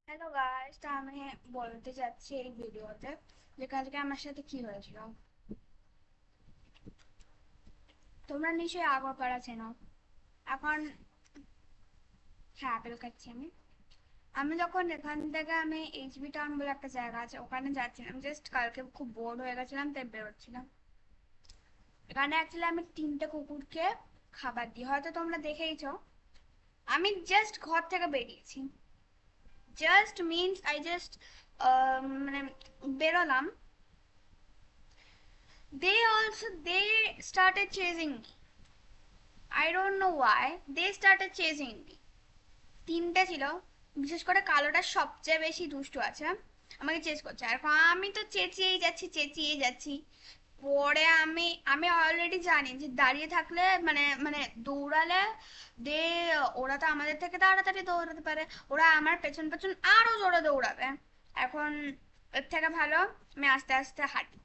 Hello guys, তো আমি বলতে যাচ্ছি এই ভিডিওতে যে কালকে আমার সাথে কি হয়েছিল। তোমরা নিশ্চয়ই আগরপাড়া চেনো। এখন হ্যাঁ, আপেল খাচ্ছি আমি। আমি যখন এখান থেকে এইচবি টাউন বলে একটা জায়গা আছে, ওখানে যাচ্ছিলাম। জাস্ট কালকে খুব বোর হয়ে গেছিলাম, তাই বেরোচ্ছিলাম। এখানে অ্যাকচুয়ালি আমি 3টে কুকুরকে খাবার দিই, হয়তো তোমরা দেখেইছো। আমি জাস্ট ঘর থেকে বেরিয়েছি, জাস্ট মিনস আই জাস্ট মানে বেরোলাম। They started chasing me. I don't know why. They started chasing me. 3টে ছিল, বিশেষ করে কালোটা সবচেয়ে বেশি দুষ্টু আছে, আমাকে চেস করছে। আর আমি তো চেঁচিয়েই যাচ্ছি, চেঁচিয়েই যাচ্ছি। পরে আমি আমি অলরেডি জানি যে দাঁড়িয়ে থাকলে মানে মানে দৌড়ালে দে ওরা তো আমাদের থেকে তাড়াতাড়ি দৌড়াতে পারে। ওরা আমার পেছন পেছন আরো জোরে দৌড়াবে। এখন এর থেকে ভালো আমি আস্তে আস্তে হাঁটি,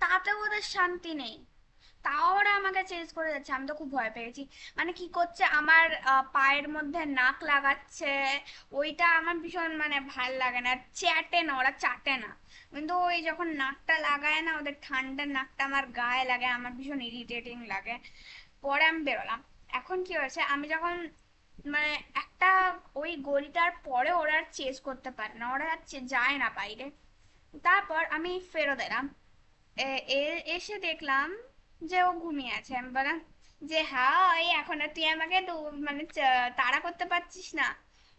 তাতেও ওদের শান্তি নেই। তাও ওরা আমাকে চেঞ্জ করে যাচ্ছে, আমি তো খুব ভয় পেয়েছি। মানে কি করছে, আমার পায়ের মধ্যে নাক লাগাচ্ছে। ওইটা আমার ভীষণ মানে ভাল লাগে না। চ্যাটে না, ওরা চাটে না, কিন্তু ওই যখন নাকটা লাগায় না, ওদের ঠান্ডা নাকটা আমার গায়ে লাগে, আমার ভীষণ ইরিটেটিং লাগে। পরে আমি বেরোলাম। এখন কি হয়েছে, আমি যখন মানে একটা ওই গলিটার পরে ওরা আর চেস করতে পারে না, ওরা আর যায় না বাইরে। তারপর আমি ফেরত এলাম। এসে দেখলাম যে ও ঘুমিয়ে আছে। আমি বললাম যে হাই, এখন আর তুই আমাকে তাড়া করতে পারছিস না।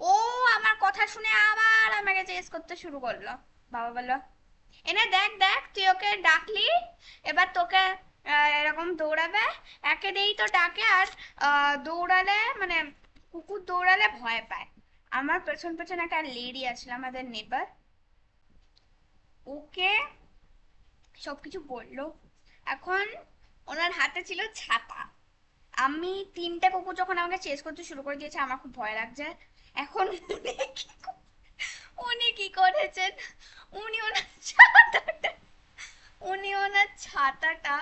ও আমার কথা শুনে আবার আমাকে চেস করতে শুরু করলো। বাবা বললো, এনে দেখ দেখ, তুই ওকে ডাকলি, এবার তোকে এরকম দৌড়াবে। একে দেই তো ডাকে, আর দৌড়ালে মানে কুকুর দৌড়ালে ভয় পায়। আমার পেছন পেছন একটা লেডি আসলো, আমাদের নেবার। ওকে সবকিছু বললো। এখন ওনার হাতে ছিল ছাতা। আমি 3টে কুকুর যখন আমাকে চেস করতে শুরু করে দিয়েছে, আমার খুব ভয় লাগছে। এখন উনি কি করেছেন, উনি ওনার ছাতাটা উনি ওনার ছাতাটা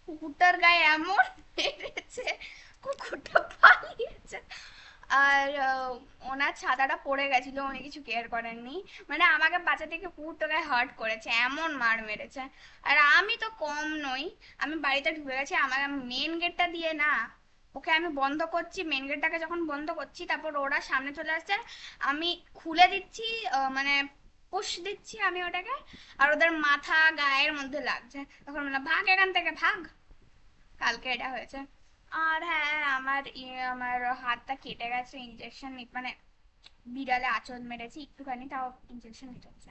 কুকুরটার গায়ে এমন মেরেছে, কুকুরটা পালিয়েছে। আর ওনার ছাতাটা পড়ে গেছিল, উনি কিছু কেয়ার করেননি। মানে আমাকে বাঁচাতে গিয়ে কুকুরটা গায়ে হার্ট করেছে, এমন মার মেরেছে। আর আমি তো কম নই, আমি বাড়িতে ঢুকে গেছি। আমার মেন গেটটা দিয়ে না, ওকে আমি বন্ধ করছি। মেন গেটটাকে যখন বন্ধ করছি, তারপর ওরা সামনে চলে আসছে। আমি খুলে দিচ্ছি, মানে পুশ দিচ্ছি আমি ওটাকে, আর ওদের মাথা গায়ের মধ্যে লাগছে। তখন বললাম ভাগ এখান থেকে ভাগ। কালকে এটা হয়েছে। আর হ্যাঁ, আমার হাতটা কেটে গেছে। ইঞ্জেকশন মানে বিড়ালে আঁচড় মেরেছি একটুখানি, তাও ইঞ্জেকশন নিতে হচ্ছে।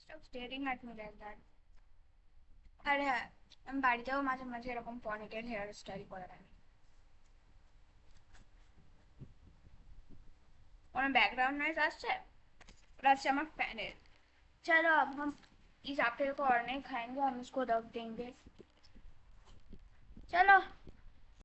Stop staring at me like that. আর হ্যাঁ, আমি বাড়িতেও মাঝে মাঝে এরকম পনিটেল হেয়ার স্টাইল করে রাখি। কোনো बैकग्राउंड नॉइज আসছে? ওটা হচ্ছে আমার ফ্যানের। चलो अब हम इस एप्पल को और नहीं खाएंगे, हम इसको रख देंगे। चलो।